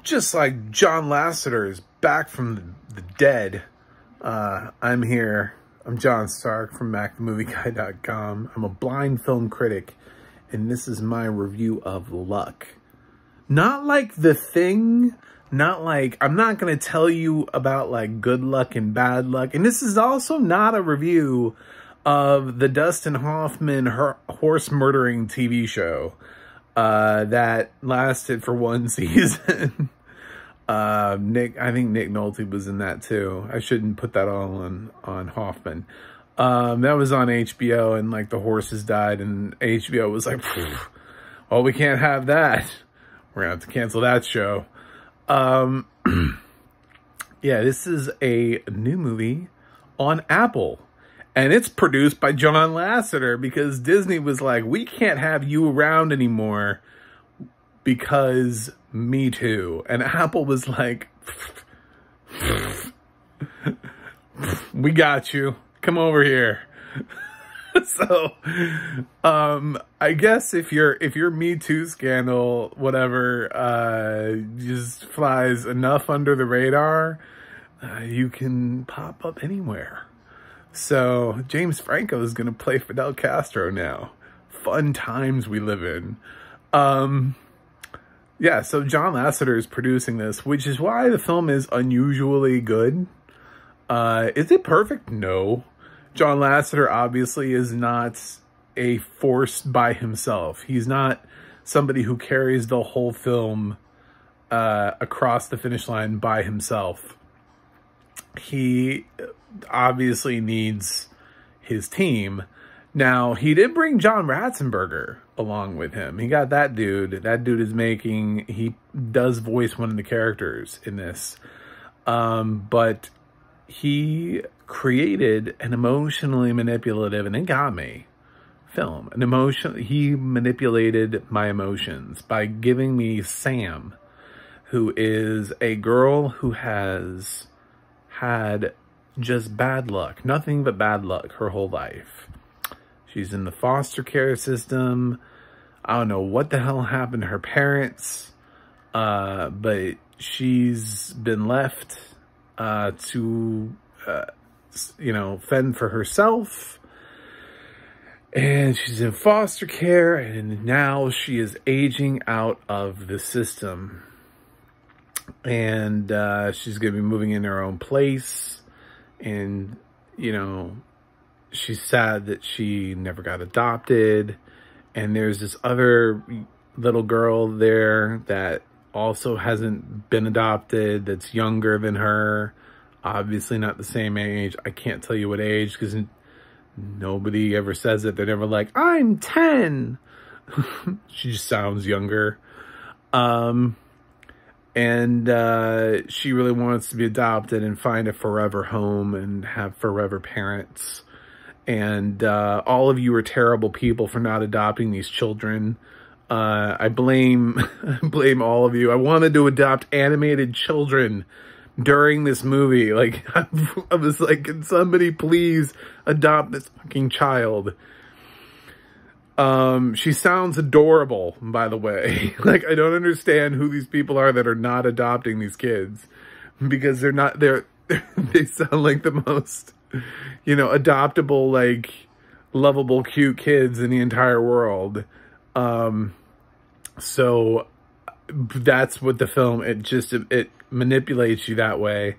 Just like John Lasseter is back from the dead, I'm here. I'm John Stark from MacTheMovieGuy.com. I'm a blind film critic, and this is my review of Luck. Not like The Thing, not like, I'm not going to tell you about like good luck and bad luck. And this is also not a review of the Dustin Hoffman horse murdering TV show that lasted for one season. I think Nick Nolte was in that too. I shouldn't put that all on Hoffman. That was on HBO, and like the horses died, and HBO was like, well, we can't have that. We're gonna have to cancel that show. Yeah, this is a new movie on Apple, and it's produced by John Lasseter because Disney was like, we can't have you around anymore because Me Too. And Apple was like, we got you. Come over here. So, I guess if your Me Too scandal, whatever, just flies enough under the radar, you can pop up anywhere. So James Franco is going to play Fidel Castro now. Fun times we live in. Yeah, so John Lasseter is producing this, which is why the film is unusually good. Is it perfect? No. John Lasseter obviously is not a force by himself. He's not somebody who carries the whole film across the finish line by himself. He obviously needs his team. Now, he did bring John Ratzenberger along with him. He got that dude. That dude is he does voice one of the characters in this. But he created an emotionally manipulative, and it got me, film. He manipulated my emotions by giving me Sam, who is a girl who has had just bad luck. Nothing but bad luck her whole life. She's in the foster care system. I don't know what the hell happened to her parents, but she's been left to, fend for herself. And she's in foster care, and now she is aging out of the system. And she's going to be moving in her own place. And, she's sad that she never got adopted. And there's this other little girl there that also hasn't been adopted, that's younger than her. Obviously not the same age. I can't tell you what age because nobody ever says it. They're never like, I'm 10. She just sounds younger. And she really wants to be adopted and find a forever home and have forever parents. And all of you are terrible people for not adopting these children. I blame all of you. I wanted to adopt animated children during this movie. Like, I was like, can somebody please adopt this fucking child? She sounds adorable, by the way. Like, I don't understand who these people are that are not adopting these kids, because they sound like the most, adoptable, like, lovable, cute kids in the entire world. So that's what the film, it manipulates you that way.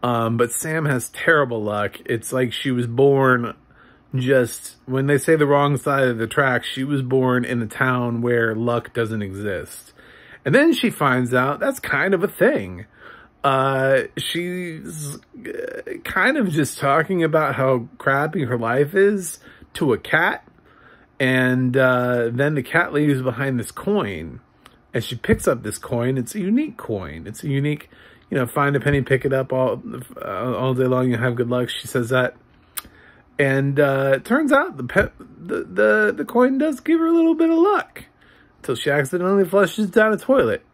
But Sam has terrible luck. It's like she was born just, when they say the wrong side of the tracks, she was born in a town where luck doesn't exist. And then she finds out that's kind of a thing. She's kind of just talking about how crappy her life is to a cat. And then the cat leaves behind this coin. And she picks up this coin. It's a unique coin. It's a unique, find a penny, pick it up all day long, you'll have good luck. She says that. And it turns out the coin does give her a little bit of luck until she accidentally flushes down a toilet.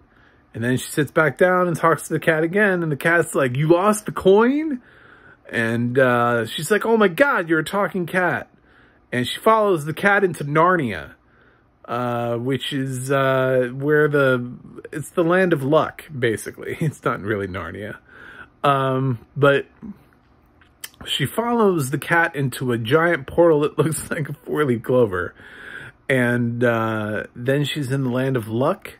And then she sits back down and talks to the cat again. And the cat's like, you lost the coin? And she's like, oh my God, you're a talking cat. And she follows the cat into Narnia. which is where it's the land of luck, basically. It's not really Narnia. But she follows the cat into a giant portal that looks like a 4-leaf clover. And then she's in the land of luck.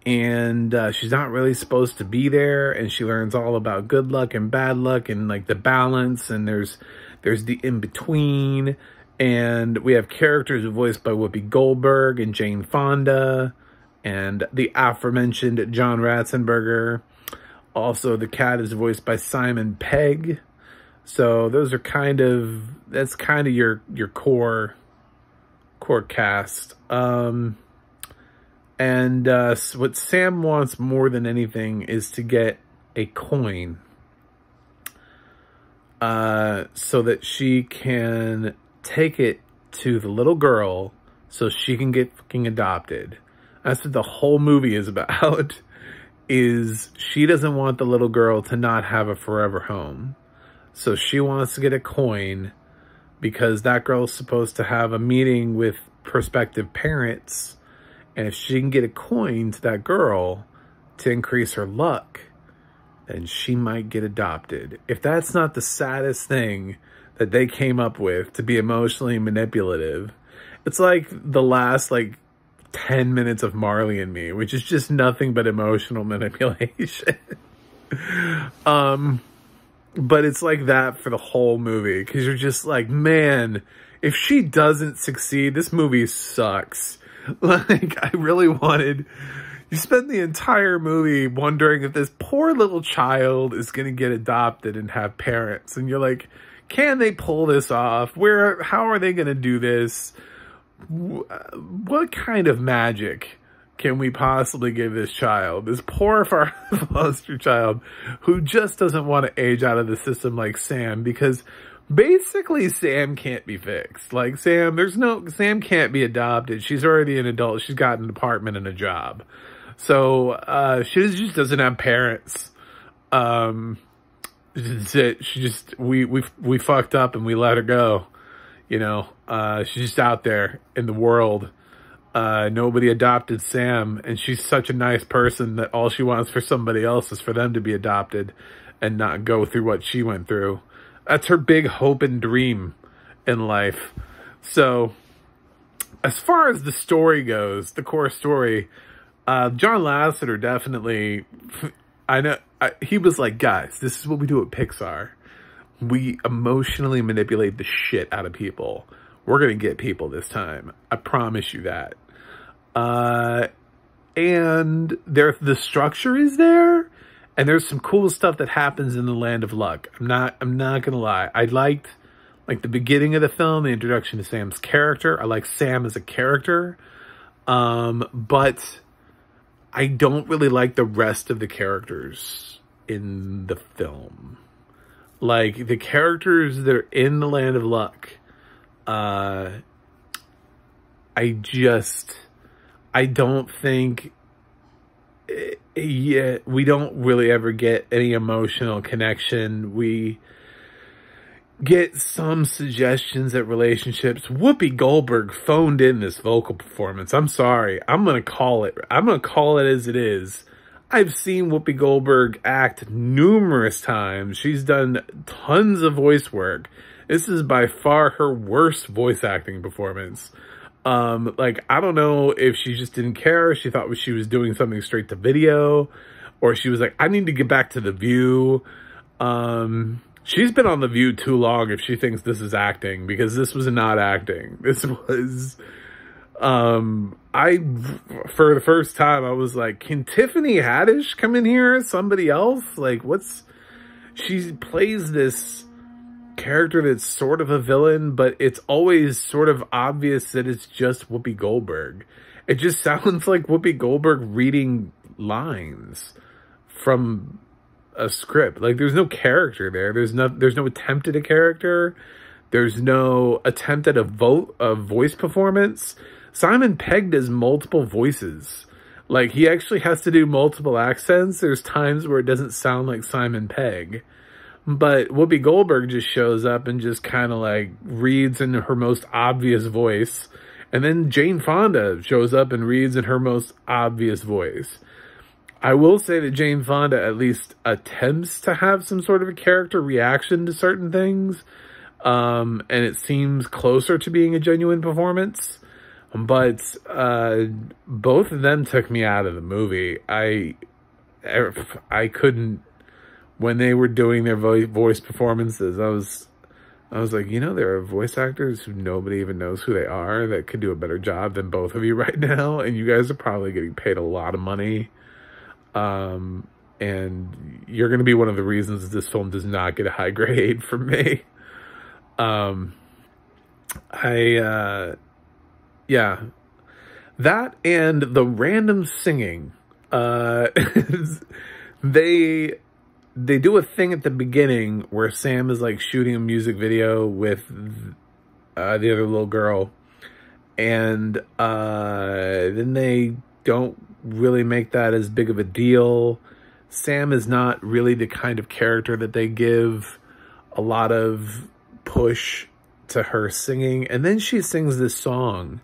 And she's not really supposed to be there. And she learns all about good luck and bad luck and like the balance. And there's the in-between. And we have characters voiced by Whoopi Goldberg and Jane Fonda. And the aforementioned John Ratzenberger. Also, the cat is voiced by Simon Pegg. So those are that's kind of your core cast. And what Sam wants more than anything is to get a coin. So that she can take it to the little girl so she can get fucking adopted. That's what the whole movie is about. Is she doesn't want the little girl to not have a forever home. So she wants to get a coin because that girl's supposed to have a meeting with prospective parents. And if she can get a coin to that girl to increase her luck, then she might get adopted. If that's not the saddest thing that they came up with to be emotionally manipulative, it's like the last 10 minutes of Marley and Me, which is just nothing but emotional manipulation. But it's like that for the whole movie, because you're just like, man, if she doesn't succeed, this movie sucks. I really wanted... You spend the entire movie wondering if this poor little child is going to get adopted and have parents. And you're like, can they pull this off? How are they going to do this? What kind of magic can we possibly give this child? This poor foster child who just doesn't want to age out of the system like Sam, because basically Sam can't be fixed. Like Sam can't be adopted. She's already an adult. She's got an apartment and a job. So, she just doesn't have parents. We fucked up and we let her go. You know, she's just out there in the world. Nobody adopted Sam, and she's such a nice person that all she wants for somebody else is for them to be adopted and not go through what she went through. That's her big hope and dream in life. So, as far as the story goes, the core story, John Lasseter definitely, he was like, guys, this is what we do at Pixar. We emotionally manipulate the shit out of people. We're going to get people this time. I promise you that. And the structure is there, and there's some cool stuff that happens in the land of luck. I'm not going to lie. I liked the beginning of the film, the introduction to Sam's character. I like Sam as a character. But I don't really like the rest of the characters in the film. Like, the characters that are in the land of luck, I don't think, we don't really ever get any emotional connection. We get some suggestions at relationships. Whoopi Goldberg phoned in this vocal performance. I'm sorry. I'm going to call it as it is. I've seen Whoopi Goldberg act numerous times. She's done tons of voice work. This is by far her worst voice acting performance. I don't know if she just didn't care. She thought she was doing something straight to video, or she was like, I need to get back to The View. She's been on The View too long if she thinks this is acting, because this was not acting. This was, for the first time, I was like, can Tiffany Haddish come in here as somebody else? Like, she plays this character that's sort of a villain, but it's always sort of obvious that it's just Whoopi Goldberg. It just sounds like Whoopi Goldberg reading lines from a script. Like, there's no character there. There's no attempt at a character. There's no attempt at a voice performance. Simon Pegg does multiple voices. Like, he actually has to do multiple accents. There's times where it doesn't sound like Simon Pegg. But Whoopi Goldberg just shows up and just kind of reads in her most obvious voice. And then Jane Fonda shows up and reads in her most obvious voice. I will say that Jane Fonda at least attempts to have some sort of a character reaction to certain things. And it seems closer to being a genuine performance. But both of them took me out of the movie. I couldn't, when they were doing their voice performances, I was like, you know, there are voice actors who nobody even knows who they are that could do a better job than both of you right now. And you guys are probably getting paid a lot of money. And you're going to be one of the reasons this film does not get a high grade from me. Yeah, that and the random singing. They do a thing at the beginning where Sam is like shooting a music video with the other little girl, and then they don't really make that as big of a deal. Sam is not really the kind of character that they give a lot of push to her singing, and then she sings this song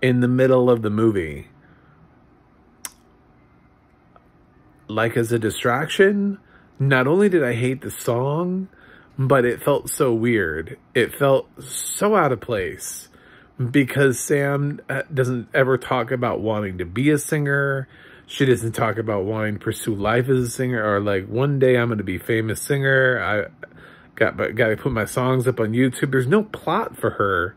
in the middle of the movie, like as a distraction. Not only did I hate the song, but it felt so weird. It felt so out of place because Sam doesn't ever talk about wanting to be a singer. She doesn't talk about wanting to pursue life as a singer, or like, one day I'm going to be a famous singer. I got to put my songs up on YouTube. There's no plot for her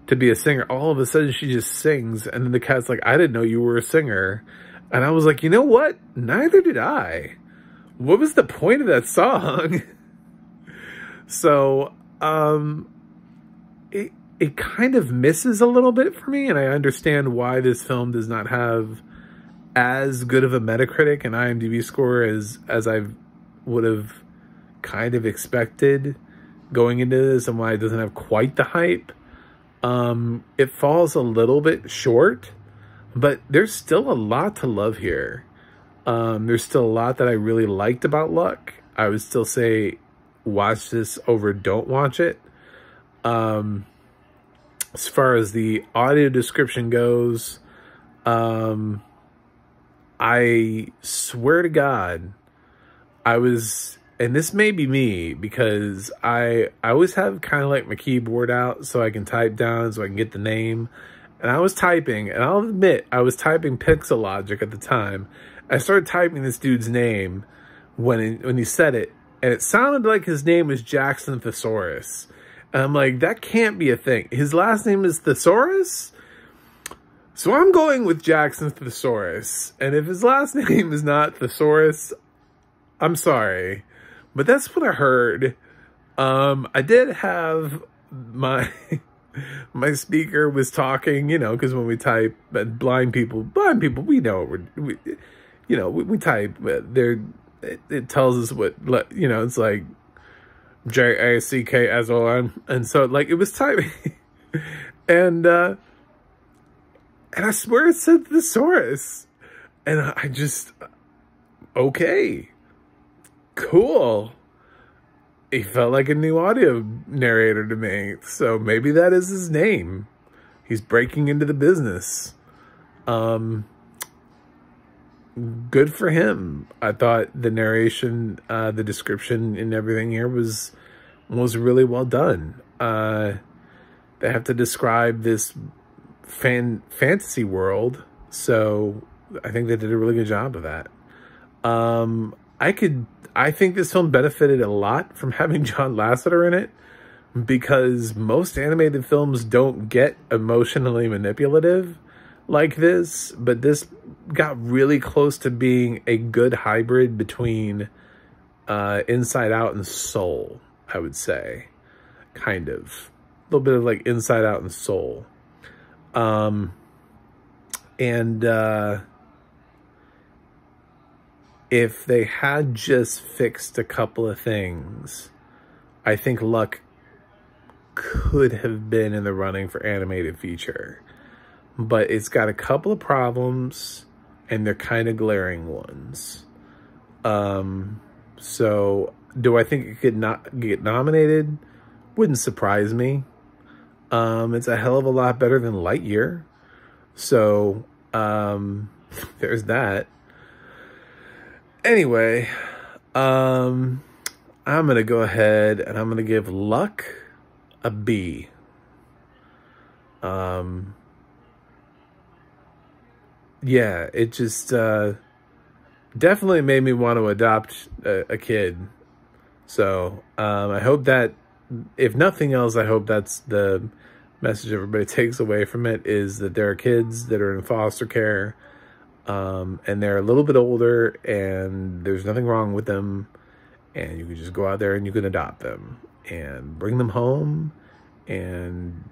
to be a singer. All of a sudden she just sings, and then the cat's like, I didn't know you were a singer. And I was like, you know what? Neither did I. What was the point of that song? So, it kind of misses a little bit for me, and I understand why this film does not have as good of a Metacritic and IMDb score as I would have kind of expected going into this, and why it doesn't have quite the hype. It falls a little bit short, but there's still a lot to love here. There's still a lot that I really liked about Luck. I would still say watch this over don't watch it. As far as the audio description goes, I swear to God, and this may be me, because I always have kind of like my keyboard out so I can type down, so I can get the name. And I was typing, and I'll admit, I was typing Pixelogic at the time. I started typing this dude's name when he said it, and it sounded like his name was Jackson Thesaurus. And I'm like, that can't be a thing. His last name is Thesaurus? So I'm going with Jackson Thesaurus. And if his last name is not Thesaurus, I'm sorry. But that's what I heard. I did have my speaker was talking, you know, because when we type, blind people, we know we type. It tells us what, you know, it's like JACK and so like it was typing, and I swear it said Thesaurus, and I just, okay, cool. He felt like a new audio narrator to me, so maybe that is his name. He's breaking into the business. Good for him. I thought the narration, the description and everything here was really well done. They have to describe this fantasy world, so I think they did a really good job of that. I think this film benefited a lot from having John Lasseter in it, because most animated films don't get emotionally manipulative like this, but this got really close to being a good hybrid between Inside Out and Soul, I would say. Kind of. A little bit of like Inside Out and Soul. If they had just fixed a couple of things, I think Luck could have been in the running for animated feature. But it's got a couple of problems, and they're kind of glaring ones. So do I think it could not get nominated? Wouldn't surprise me. It's a hell of a lot better than Lightyear. So, there's that. Anyway, I'm going to go ahead and I'm going to give Luck a B. Yeah, it just definitely made me want to adopt a kid. So I hope that, if nothing else, I hope that's the message everybody takes away from it, is that there are kids that are in foster care, and they're a little bit older, and there's nothing wrong with them, and you can just go out there and you can adopt them and bring them home and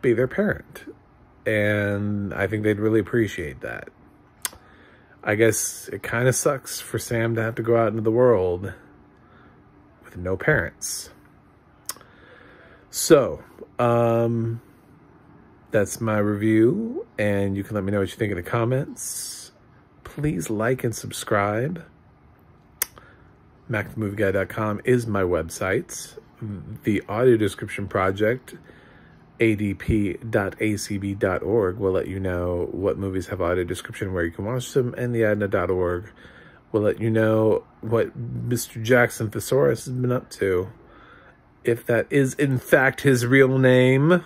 be their parent. And I think they'd really appreciate that. I guess it kind of sucks for Sam to have to go out into the world with no parents. So, that's my review, and you can let me know what you think in the comments. Please like and subscribe. MacTheMovieGuy.com is my website. The audio description project, adp.acb.org, will let you know what movies have audio description, where you can watch them, and the adna.org will let you know what Mr. Jackson Thesaurus has been up to. If that is, in fact, his real name.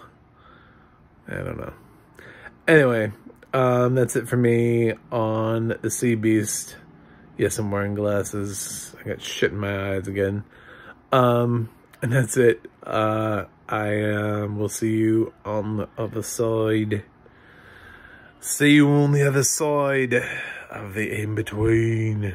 I don't know. Anyway, that's it for me on the Sea Beast. Yes, I'm wearing glasses. I got shit in my eyes again. And that's it. I will see you on the other side. See you on the other side of the in-between.